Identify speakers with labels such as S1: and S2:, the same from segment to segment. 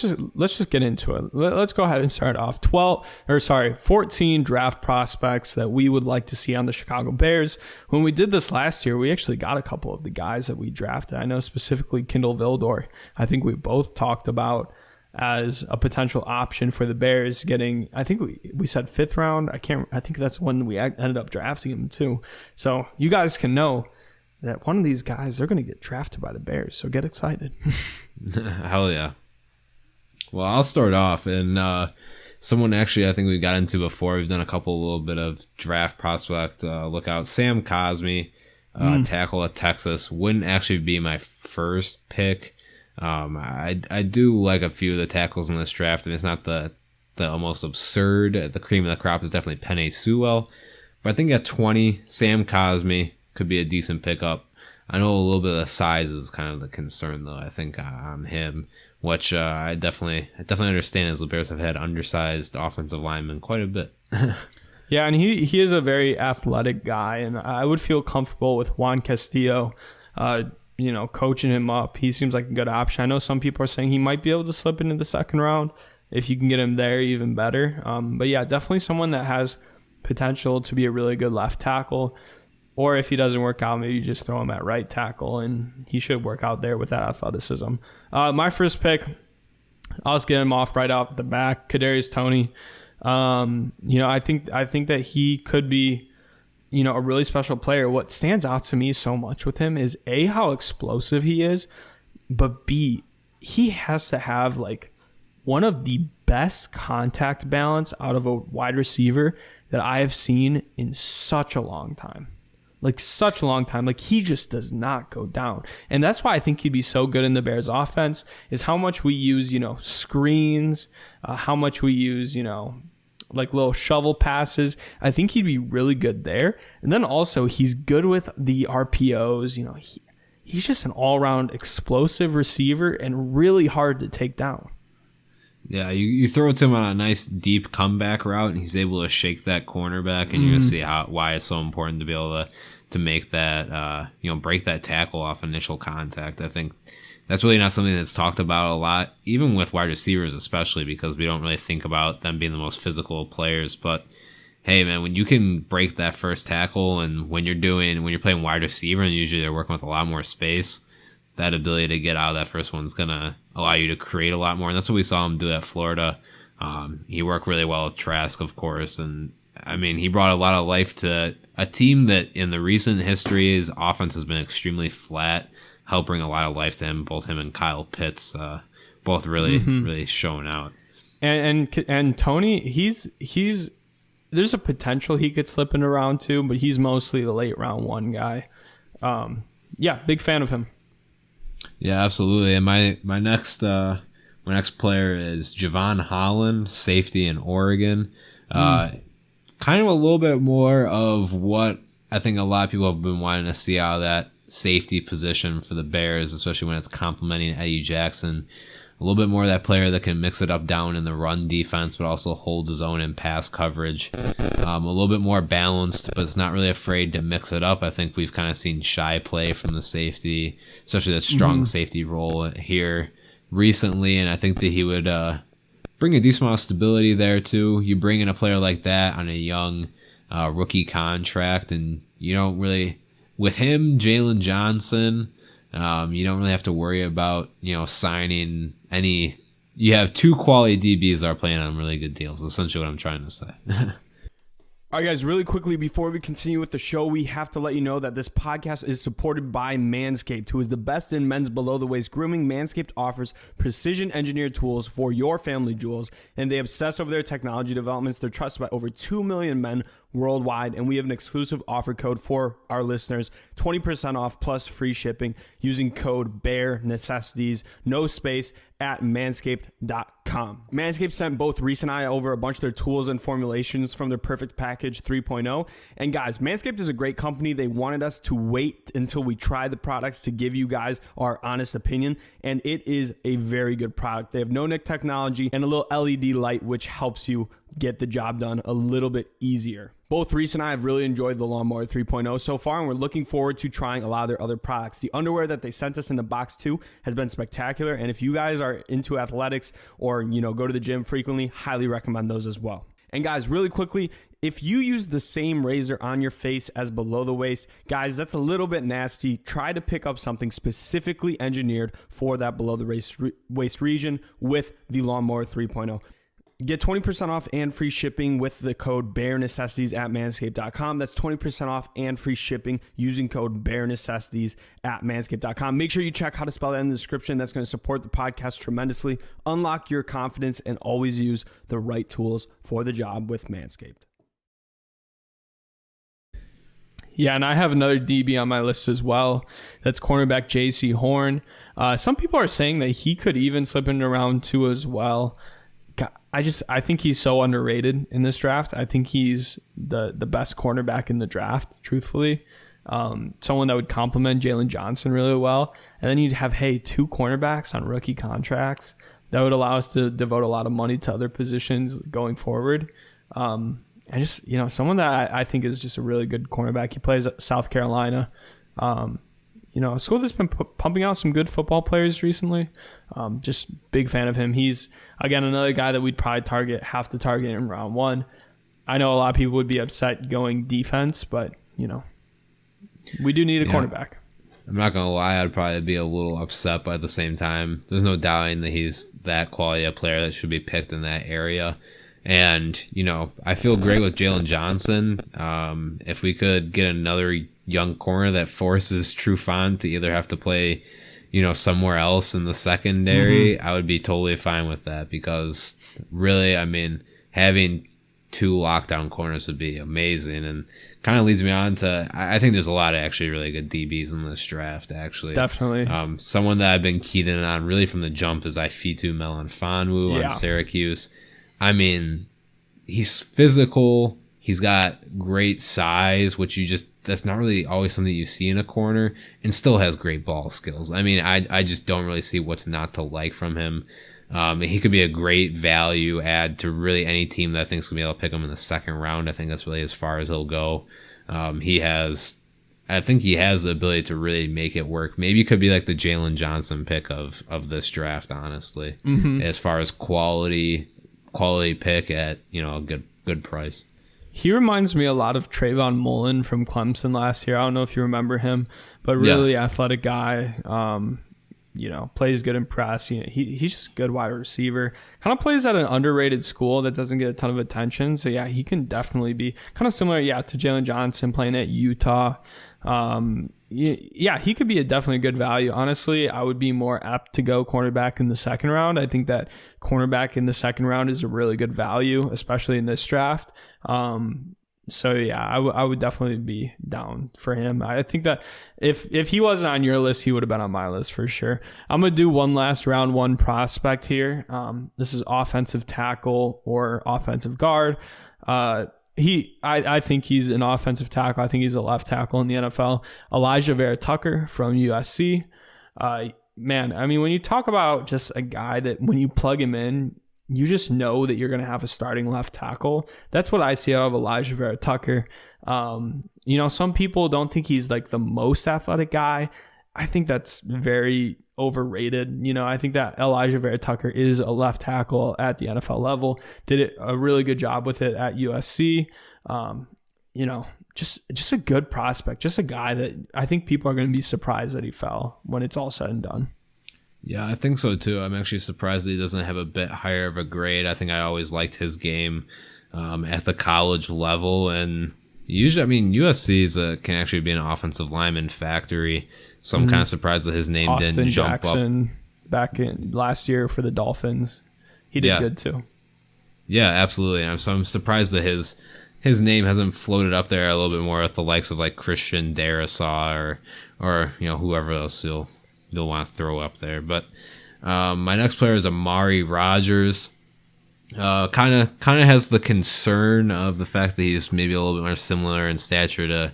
S1: just get into it. Let's go ahead and start off. 14 draft prospects that we would like to see on the Chicago Bears. When we did this last year, we actually got a couple of the guys that we drafted. I know specifically Kindle Vildor. I think we both talked about as a potential option for the Bears getting, I think we said 5th round. I think that's when we ended up drafting him too. So you guys can know that one of these guys, they're going to get drafted by the Bears. So get excited.
S2: Hell yeah. Well, I'll start off. And someone actually I think we got into before. We've done a little bit of draft prospect lookout. Sam Cosmi, tackle at Texas, wouldn't actually be my first pick. I do like a few of the tackles in this draft, and it's not the almost absurd. The cream of the crop is definitely Penei Sewell, but I think at 20, Sam Cosmi could be a decent pickup. I know a little bit of the size is kind of the concern, though. I think on him, which I definitely understand, as the Bears have had undersized offensive linemen quite a bit.
S1: Yeah, and he is a very athletic guy, and I would feel comfortable with Juan Castillo. Coaching him up. He seems like a good option. I know some people are saying he might be able to slip into the 2nd round. If you can get him there, even better. But yeah, definitely someone that has potential to be a really good left tackle. Or if he doesn't work out, maybe you just throw him at right tackle, and he should work out there with that athleticism. My first pick, I'll just get him off right off the back. Kadarius Toney. I think that he could be a really special player. What stands out to me so much with him is A, how explosive he is, but B, he has to have like one of the best contact balance out of a wide receiver that I have seen in such a long time. Like he just does not go down. And that's why I think he'd be so good in the Bears offense, is how much we use, screens, how much we use, like little shovel passes. I think he'd be really good there. And then also he's good with the RPOs. He's just an all-around explosive receiver and really hard to take down.
S2: Yeah, you throw it to him on a nice deep comeback route, and he's able to shake that cornerback, and you're gonna see why it's so important to be able to make that break that tackle off initial contact. I think that's really not something that's talked about a lot, even with wide receivers, especially because we don't really think about them being the most physical players. But hey, man, when you can break that first tackle, and when you're playing wide receiver, and usually they're working with a lot more space, that ability to get out of that first one's gonna allow you to create a lot more. And that's what we saw him do at Florida. He worked really well with Trask, of course, and I mean, he brought a lot of life to a team that in the recent history, his offense has been extremely flat. Helped bring a lot of life to him. Both him and Kyle Pitts, both really showing out.
S1: And Toney, he's there's a potential he could slip into round 2, but he's mostly the late round 1 guy. Big fan of him.
S2: Yeah, absolutely. And my next player is Javon Holland, safety in Oregon. Kind of a little bit more of what I think a lot of people have been wanting to see out of that safety position for the Bears, especially when it's complementing Eddie Jackson. A little bit more of that player that can mix it up down in the run defense, but also holds his own in pass coverage. A little bit more balanced, but it's not really afraid to mix it up. I think we've kind of seen shy play from the safety, especially the strong safety role here recently, and I think that he would bring a decent amount of stability there too. You bring in a player like that on a young rookie contract, and you don't really, with him, Jalen Johnson, you don't really have to worry about, signing any. You have 2 quality DBs that are playing on really good deals. That's essentially what I'm trying to say.
S1: All right, guys, really quickly before we continue with the show, we have to let you know that this podcast is supported by Manscaped, who is the best in men's below-the-waist grooming. Manscaped offers precision-engineered tools for your family jewels, and they obsess over their technology developments. They're trusted by over 2 million men worldwide, and we have an exclusive offer code for our listeners, 20% off plus free shipping using code BEARNECESSITIES, no space, at manscaped.com. Manscaped sent both Reese and I over a bunch of their tools and formulations from their Perfect Package 3.0. And guys, Manscaped is a great company. They wanted us to wait until we try the products to give you guys our honest opinion, and it is a very good product. They have no-nick technology and a little LED light which helps you get the job done a little bit easier. Both Reese and I have really enjoyed the Lawnmower 3.0 so far, and we're looking forward to trying a lot of their other products. The underwear that they sent us in the box too has been spectacular, and if you guys are into athletics or go to the gym frequently, highly recommend those as well. And guys, really quickly, if you use the same razor on your face as below the waist, guys, that's a little bit nasty. Try to pick up something specifically engineered for that below the waist region with the Lawnmower 3.0. Get 20% off and free shipping with the code BareNecessities at manscaped.com. That's 20% off and free shipping using code BareNecessities at manscaped.com. Make sure you check how to spell that in the description. That's going to support the podcast tremendously. Unlock your confidence and always use the right tools for the job with Manscaped. Yeah, and I have another DB on my list as well. That's cornerback J.C. Horn. Some people are saying that he could even slip into round 2 as well. I think he's so underrated in this draft. I think he's the best cornerback in the draft, truthfully. Someone that would complement Jalen Johnson really well. And then you'd have, 2 cornerbacks on rookie contracts. That would allow us to devote a lot of money to other positions going forward. And just, someone that I think is just a really good cornerback. He plays at South Carolina. A school that's been pumping out some good football players recently. Just big fan of him. He's, again, another guy that we'd probably have to target in round 1. I know a lot of people would be upset going defense, but, we do need a cornerback.
S2: I'm not going to lie, I'd probably be a little upset, but at the same time, there's no doubting that he's that quality of player that should be picked in that area. And, I feel great with Jalen Johnson. If we could get another young corner that forces Trufant to either have to play, somewhere else in the secondary, I would be totally fine with that because really, having 2 lockdown corners would be amazing and kind of leads me on to, I think there's a lot of actually really good DBs in this draft, actually.
S1: Definitely.
S2: Someone that I've been keyed in on really from the jump is Ifeatu Melifonwu on Syracuse. He's physical. He's got great size, which that's not really always something you see in a corner, and still has great ball skills. I just don't really see what's not to like from him. He could be a great value add to really any team that I think is going to be able to pick him in the second round. I think that's really as far as he'll go. I think he has the ability to really make it work. Maybe it could be like the Jalen Johnson pick of this draft, honestly, as far as quality pick at a good price.
S1: He reminds me a lot of Trayvon Mullen from Clemson last year. I don't know if you remember him, but really athletic guy. Plays good in press. He's just a good wide receiver. Kind of plays at an underrated school that doesn't get a ton of attention. So he can definitely be kind of similar, to Jalen Johnson playing at Utah. He could be definitely a good value. Honestly, I would be more apt to go cornerback in the second round. I think that cornerback in the second round is a really good value, especially in this draft. I would definitely be down for him. I think that if he wasn't on your list, he would have been on my list for sure. I'm going to do one last round 1 prospect here. This is offensive tackle or offensive guard. I think he's an offensive tackle. I think he's a left tackle in the NFL. Elijah Vera Tucker from USC. When you talk about just a guy that when you plug him in, you just know that you're going to have a starting left tackle. That's what I see out of Elijah Vera Tucker. Some people don't think he's like the most athletic guy. I think that's very overrated. I think that Elijah Vera Tucker is a left tackle at the NFL level. Did a really good job with it at USC. Just a good prospect. Just a guy that I think people are going to be surprised that he fell when it's all said and done.
S2: Yeah, I think so too. I'm actually surprised that he doesn't have a bit higher of a grade. I think I always liked his game at the college level, and usually, USC can actually be an offensive lineman factory. So I'm kind of surprised that his name didn't jump
S1: Jackson up. Back in last year for the Dolphins, he did good too. Yeah,
S2: absolutely. And so I'm surprised that his name hasn't floated up there a little bit more with the likes of like Christian Darrisaw or whoever else you'll want to throw up there. But my next player is Amari Rodgers. Kind of has the concern of the fact that he's maybe a little bit more similar in stature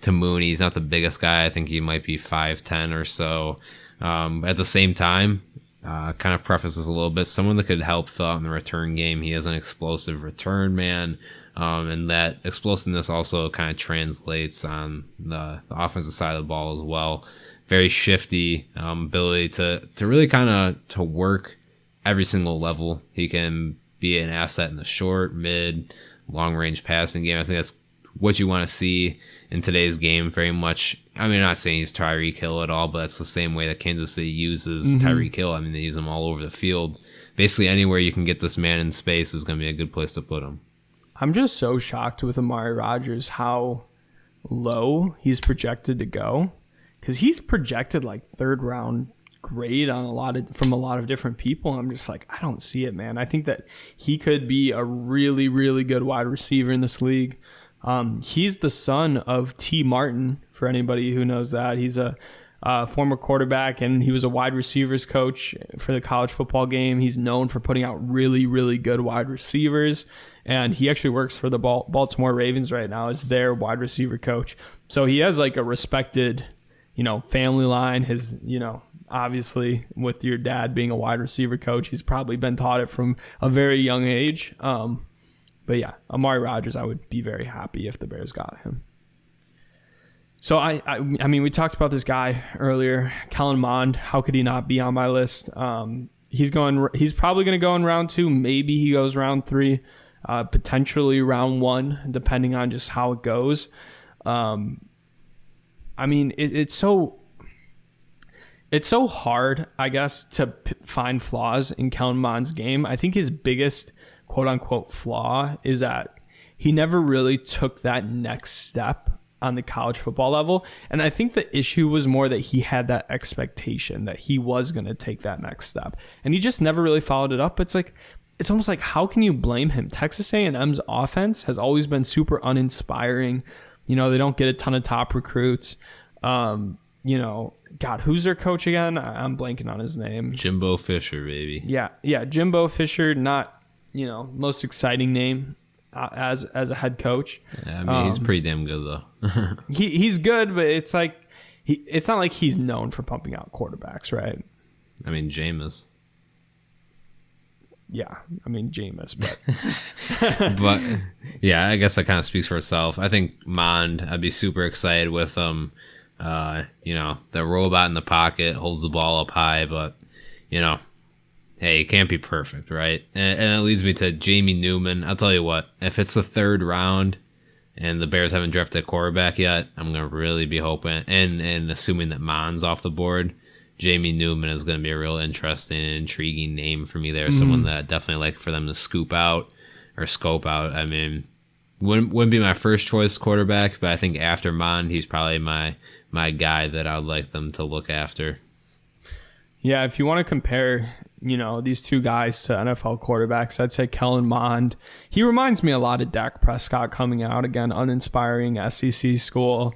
S2: to Mooney. He's not the biggest guy. I think he might be 5'10" or so. At the same time, kind of preface this a little bit. Someone that could help fill out in the return game. He has an explosive return, man. And that explosiveness also kind of translates on the offensive side of the ball as well. Very shifty, ability to really kind of to work every single level. He can be an asset in the short, mid, long range passing game. I think that's what you want to see in today's game very much. I mean, I'm not saying he's Tyreek Hill at all, but it's the same way that Kansas City uses Tyreek Hill. I mean, they use him all over the field. Basically, anywhere you can get this man in space is going to be a good place to put him.
S1: I'm just so shocked with Amari Rodgers how low he's projected to go, because he's projected like third round grade on from a lot of different people. I'm just like, I don't see it, man. I think that he could be a really, really good wide receiver in this league. He's the son of T. Martin, for anybody who knows that. He's a former quarterback, and he was a wide receivers coach for the college football game. He's known for putting out really, really good wide receivers, and he actually works for the Baltimore Ravens right now as their wide receiver coach. So he has like a respected, family line. His, obviously with your dad being a wide receiver coach, he's probably been taught it from a very young age. But yeah, Amari Rodgers, I would be very happy if the Bears got him. So I mean, we talked about this guy earlier, Kellen Mond. How could he not be on my list? He's probably going to go in round 2. Maybe he goes round 3, potentially round 1, depending on just how it goes. I mean, it's so hard, I guess, to find flaws in Kellen Mond's game. I think his biggest quote unquote flaw is that he never really took that next step on the college football level. And I think the issue was more that he had that expectation that he was going to take that next step, and he just never really followed it up. It's almost like, how can you blame him? Texas A&M's offense has always been super uninspiring. They don't get a ton of top recruits. God, who's their coach again? I'm blanking on his name.
S2: Jimbo Fisher, baby.
S1: Yeah, Jimbo Fisher, not most exciting name as a head coach.
S2: Yeah, I mean, he's pretty damn good though.
S1: he's good, but it's like it's not like he's known for pumping out quarterbacks, right?
S2: I mean, Jameis.
S1: Yeah, I mean Jameis, but
S2: but yeah, I guess that kind of speaks for itself. I think Mond, I'd be super excited with him. The robot in the pocket holds the ball up high, but hey, it can't be perfect, right? And it leads me to Jamie Newman. I'll tell you what, if it's the 3rd round and the Bears haven't drafted a quarterback yet, I'm going to really be hoping, and assuming that Mond's off the board, Jamie Newman is going to be a real interesting and intriguing name for me there. Someone that I'd definitely like for them to scope out. I mean, wouldn't be my first choice quarterback, but I think after Mond, he's probably my guy that I would like them to look after.
S1: Yeah, if you want to compare, these two guys to NFL quarterbacks, I'd say Kellen Mond. He reminds me a lot of Dak Prescott coming out, again, uninspiring SEC school.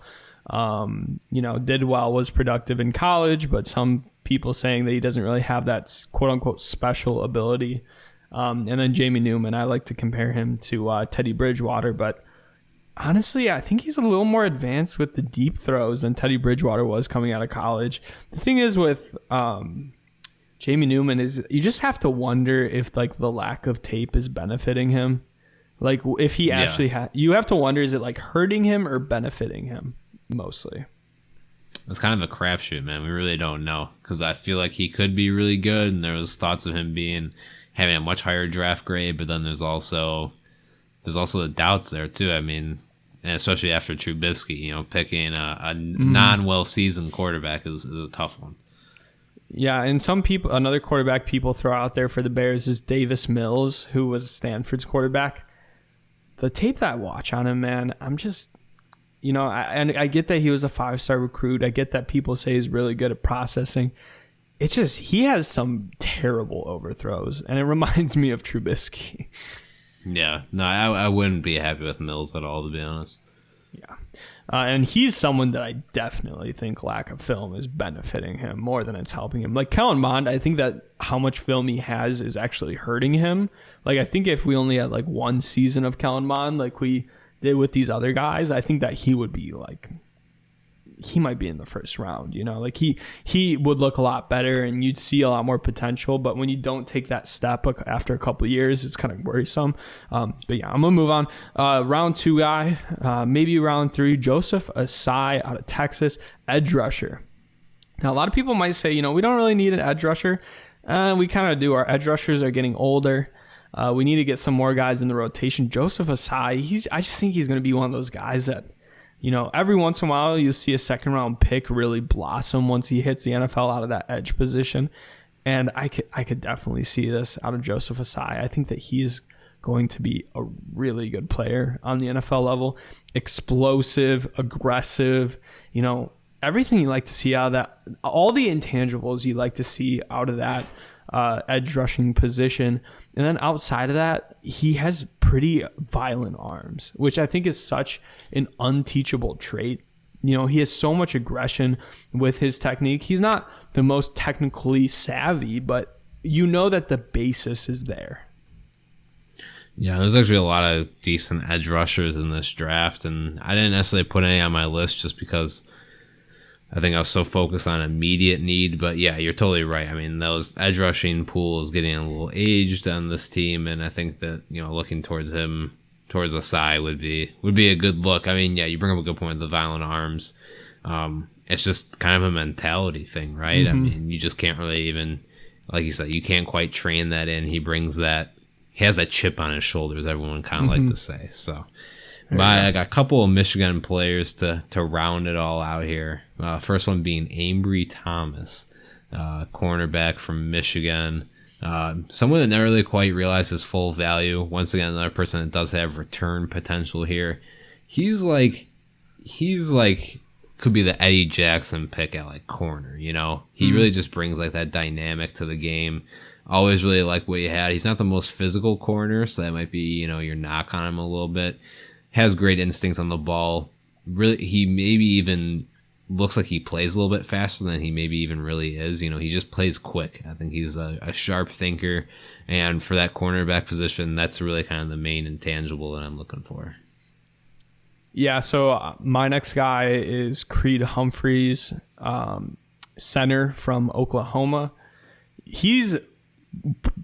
S1: Did well, was productive in college, but some people saying that he doesn't really have that quote unquote special ability. And then Jamie Newman, I like to compare him to Teddy Bridgewater, but honestly, I think he's a little more advanced with the deep throws than Teddy Bridgewater was coming out of college. The thing is with Jamie Newman is you just have to wonder if like the lack of tape is benefiting him. Like if he actually you have to wonder, is it like hurting him or benefiting him mostly?
S2: It's kind of a crapshoot, man. We really don't know, because I feel like he could be really good, and there was thoughts of him having a much higher draft grade, but then there's also the doubts there too. I mean, and especially after Trubisky, picking a non-well seasoned quarterback is a tough one. Yeah, and another quarterback people throw out there for the Bears is Davis Mills, who was Stanford's quarterback. The tape that I watch on him, man, I'm just, I get that he was a 5-star recruit. I get that people say he's really good at processing. It's just, he has some terrible overthrows, and it reminds me of Trubisky. Yeah, no, I wouldn't be happy with Mills at all, to be honest. Yeah. And he's someone that I definitely think lack of film is benefiting him more than it's helping him. Like Kellen Mond, I think that how much film he has is actually hurting him. Like I think if we only had like one season of Kellen Mond like we did with these other guys, I think that he would be like,
S1: he might be in the first round. Like he would look a lot better, and you'd see a lot more potential. But when you don't take that step after a couple of years, it's kind of worrisome. But yeah, I'm gonna move on. Round 2 guy, maybe round 3, Joseph Asai out of Texas, edge rusher. Now a lot of people might say, we don't really need an edge rusher. We kind of do. Our edge rushers are getting older. We need to get some more guys in the rotation. Joseph Asai, I just think he's going to be one of those guys that, every once in a while you'll see a second round pick really blossom once he hits the NFL out of that edge position. And I could definitely see this out of Joseph Asai. I think that he's going to be a really good player on the NFL level. Explosive, aggressive, everything you like to see out of that, all the intangibles you like to see out of that edge rushing position. And then outside of that, he has pretty violent arms, which I think is such an unteachable trait. He has so much aggression with his technique. He's not the most technically savvy, but that the basis is there.
S2: Yeah, there's actually a lot of decent edge rushers in this draft, and I didn't necessarily put any on my list just because I think I was so focused on immediate need. But yeah, you're totally right. I mean, those edge rushing pools getting a little aged on this team, and I think that looking towards him, towards Asai would be a good look. I mean, yeah, you bring up a good point with the violent arms. It's just kind of a mentality thing, right? I mean, you just can't really even, like you said, you can't quite train that in. He has that chip on his shoulders, everyone kind of like to say. So I got a couple of Michigan players to round it all out here. First one being Ambry Thomas, cornerback from Michigan. Someone that never really quite realized his full value. Once again, another person that does have return potential here. He's like could be the Eddie Jackson pick at like corner. He really just brings like that dynamic to the game. Always really like what he had. He's not the most physical corner, so that might be your knock on him a little bit. Has great instincts on the ball. Really, he maybe even looks like he plays a little bit faster than he maybe even really is. He just plays quick. I think he's a sharp thinker, and for that cornerback position, that's really kind of the main intangible that I'm looking for.
S1: Yeah, so my next guy is Creed Humphreys, center from Oklahoma. He's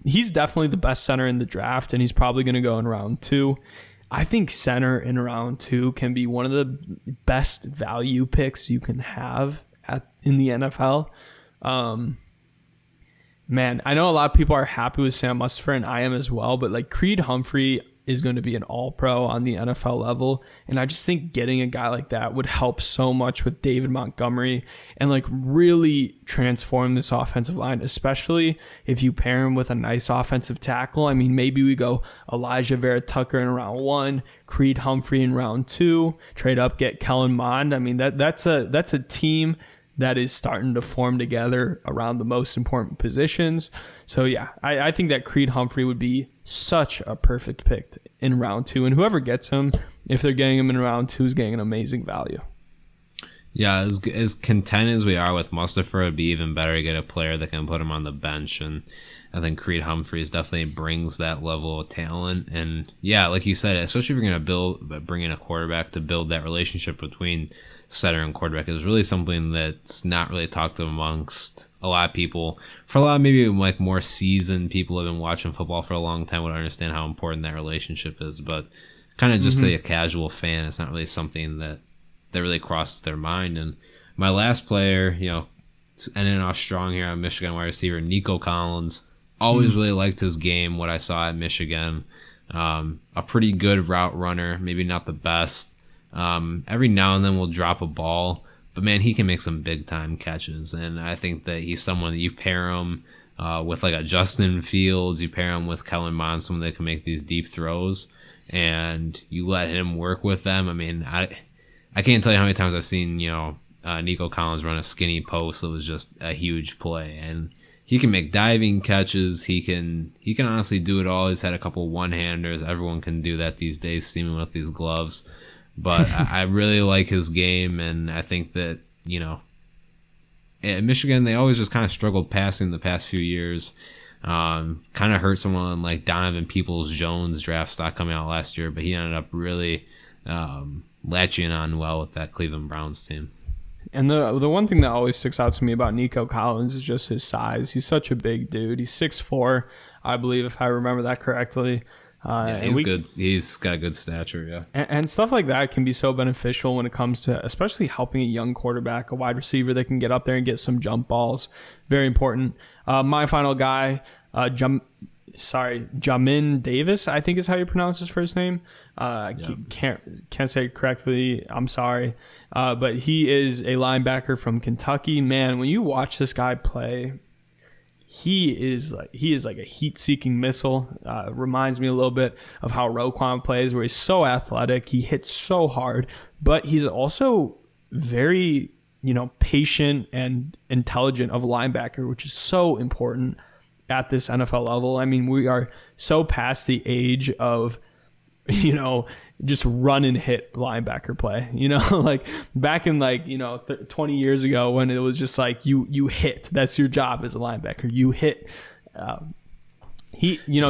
S1: definitely the best center in the draft, and he's probably going to go in round 2. I think center in round 2 can be one of the best value picks you can have in the NFL. Man, I know a lot of people are happy with Sam Mustipher, and I am as well, but like Creed Humphrey is going to be an all-pro on the NFL level, and I just think getting a guy like that would help so much with David Montgomery and like really transform this offensive line, especially if you pair him with a nice offensive tackle. I mean, maybe we go Elijah Vera Tucker in round 1, Creed Humphrey in round 2, trade up, get Kellen Mond. I mean, that's a team that is starting to form together around the most important positions. So yeah, I think that Creed Humphrey would be such a perfect pick in round 2. And whoever gets him, if they're getting him in round 2, is getting an amazing value.
S2: Yeah, as content as we are with Mustipher, it'd be even better to get a player that can put him on the bench. And I think Creed Humphreys definitely brings that level of talent. And yeah, like you said, especially if you're going to bring in a quarterback to build that relationship between center and quarterback, is really something that's not really talked amongst a lot of people. For a lot of maybe like more seasoned people who have been watching football for a long time would understand how important that relationship is. But kind of just to a casual fan, it's not really something that really crosses their mind. And my last player, ending off strong here on Michigan wide receiver, Nico Collins. Always really liked his game, what I saw at Michigan. A pretty good route runner, maybe not the best. Every now and then will drop a ball, but man, he can make some big time catches. And I think that he's someone that you pair him with like a Justin Fields, you pair him with Kellen Mond, someone that can make these deep throws, and you let him work with them. I mean, I can't tell you how many times I've seen, Nico Collins run a skinny post that was just a huge play. And he can make diving catches. He can honestly do it all. He's had a couple one-handers. Everyone can do that these days, seeming with these gloves. But I really like his game, and I think that, at Michigan, they always just kind of struggled passing the past few years. Kind of hurt someone like Donovan Peoples-Jones draft stock coming out last year, but he ended up really latching on well with that Cleveland Browns team.
S1: And the one thing that always sticks out to me about Nico Collins is just his size. He's such a big dude. He's 6'4", I believe, if I remember that correctly.
S2: He's good. He's got a good stature, yeah.
S1: And stuff like that can be so beneficial when it comes to especially helping a young quarterback, a wide receiver that can get up there and get some jump balls. Very important. My final guy, Jamin Davis, I think is how you pronounce his first name. Can't say it correctly. I'm sorry. But he is a linebacker from Kentucky. Man, when you watch this guy play, he is like a heat-seeking missile. Reminds me a little bit of how Roquan plays, where he's so athletic, he hits so hard, but he's also very, patient and intelligent of a linebacker, which is so important at this NFL level. I mean, we are so past the age of, just run and hit linebacker play, like back in 20 years ago when it was just like you hit, that's your job as a linebacker, you hit.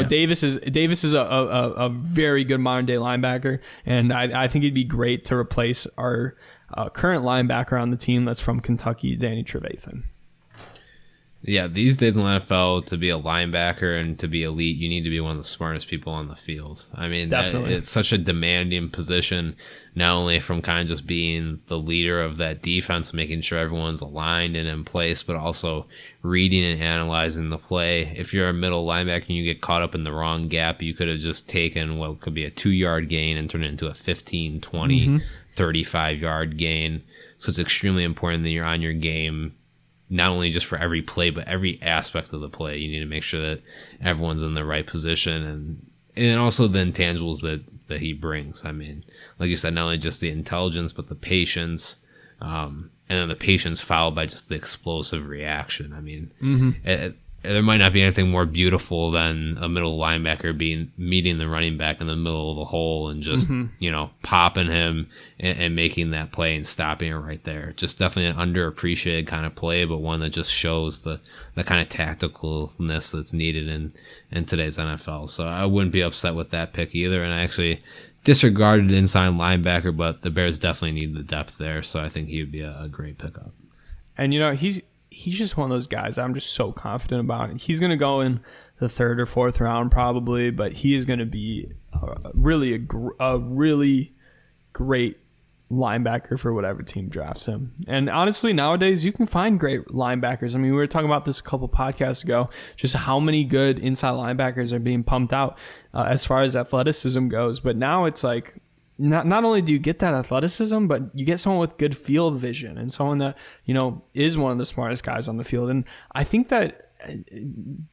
S1: Davis is a very good modern day linebacker, and I think it'd be great to replace our current linebacker on the team that's from Kentucky, Danny Trevathan.
S2: Yeah, these days in the NFL, to be a linebacker and to be elite, you need to be one of the smartest people on the field. I mean,
S1: definitely.
S2: It's such a demanding position, not only from kind of just being the leader of that defense, making sure everyone's aligned and in place, but also reading and analyzing the play. If you're a middle linebacker and you get caught up in the wrong gap, you could have just taken what could be a 2-yard gain and turned it into a 15, 20, 35-yard gain. So it's extremely important that you're on your game, not only just for every play, but every aspect of the play. You need to make sure that everyone's in the right position, and also the intangibles that he brings. I mean, like you said, not only just the intelligence, but the patience, and then the patience followed by just the explosive reaction. I mean, there might not be anything more beautiful than a middle linebacker meeting the running back in the middle of the hole and just, popping him and making that play and stopping it right there. Just definitely an underappreciated kind of play, but one that just shows the kind of tacticalness that's needed in today's NFL. So I wouldn't be upset with that pick either. And I actually disregarded inside linebacker, but the Bears definitely need the depth there. So I think he would be a great pickup.
S1: And, he's just one of those guys I'm just so confident about. He's going to go in the 3rd or 4th round probably, but he is going to be a really great linebacker for whatever team drafts him. And honestly, nowadays you can find great linebackers. I mean, we were talking about this a couple podcasts ago, just how many good inside linebackers are being pumped out as far as athleticism goes. But now it's like, not only do you get that athleticism, but you get someone with good field vision and someone that, is one of the smartest guys on the field. And I think that,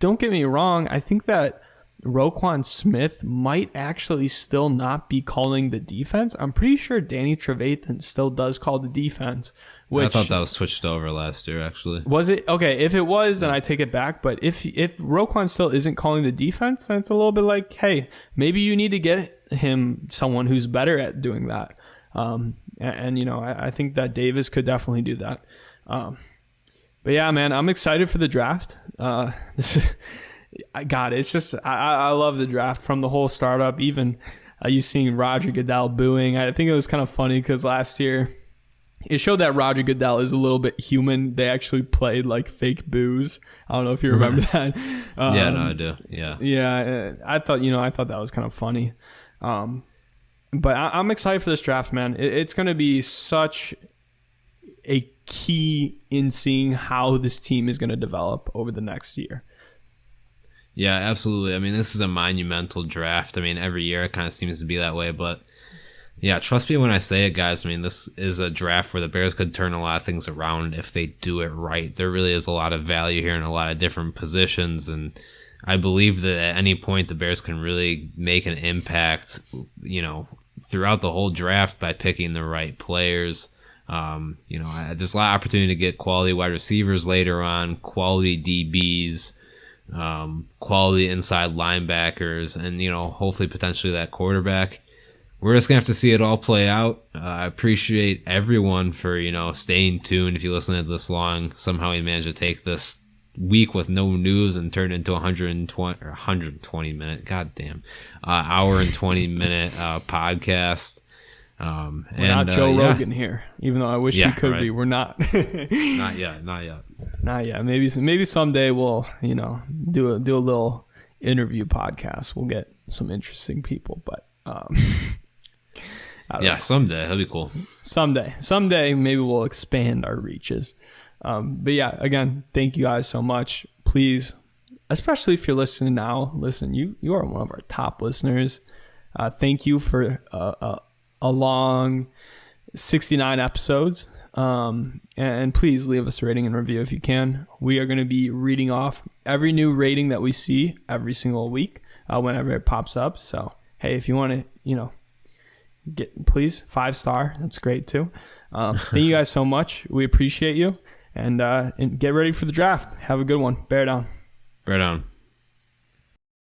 S1: don't get me wrong, I think that Roquan Smith might actually still not be calling the defense. I'm pretty sure Danny Trevathan still does call the defense.
S2: I thought that was switched over last year, actually.
S1: Was it? Okay, if it was, then I take it back. But if Roquan still isn't calling the defense, then it's a little bit like, hey, maybe you need to get him someone who's better at doing that. I think that Davis could definitely do that. But yeah, man, I'm excited for the draft. It's just I love the draft from the whole startup. Even you seeing Roger Goodell booing, I think it was kind of funny because last year it showed that Roger Goodell is a little bit human. They actually played like fake boos. I don't know if you remember that.
S2: Yeah, no, I do.
S1: Yeah. I thought that was kind of funny. But I'm excited for this draft, man. It's going to be such a key in seeing how this team is going to develop over the next year.
S2: Yeah, absolutely. I mean, this is a monumental draft. I mean, every year it kind of seems to be that way, but yeah, trust me when I say it, guys. I mean, this is a draft where the Bears could turn a lot of things around if they do it right. There really is a lot of value here in a lot of different positions, and I believe that at any point the Bears can really make an impact, throughout the whole draft by picking the right players. There's a lot of opportunity to get quality wide receivers later on, quality DBs, quality inside linebackers, and, hopefully potentially that quarterback. We're just going to have to see it all play out. I appreciate everyone for, staying tuned. If you listen to this long, somehow we managed to take this week with no news and turn it into 120 minute, goddamn, hour and 20 minute podcast. We're
S1: not Joe Rogan here, even though I wish we could be. We're not.
S2: Not yet.
S1: Not yet. Maybe someday we'll do a little interview podcast. We'll get some interesting people, but
S2: someday that'll be cool.
S1: Someday maybe we'll expand our reaches. But yeah, again, thank you guys so much. Please, especially if you're listening now, you are one of our top listeners. Thank you for a long 69 episodes. And please leave us a rating and review if you can. We are going to be reading off every new rating that we see every single week whenever it pops up. So, hey, if you want to, please 5-star. That's great too. Thank you guys so much. We appreciate you. And get ready for the draft. Have a good one. Bear down.
S2: Bear down.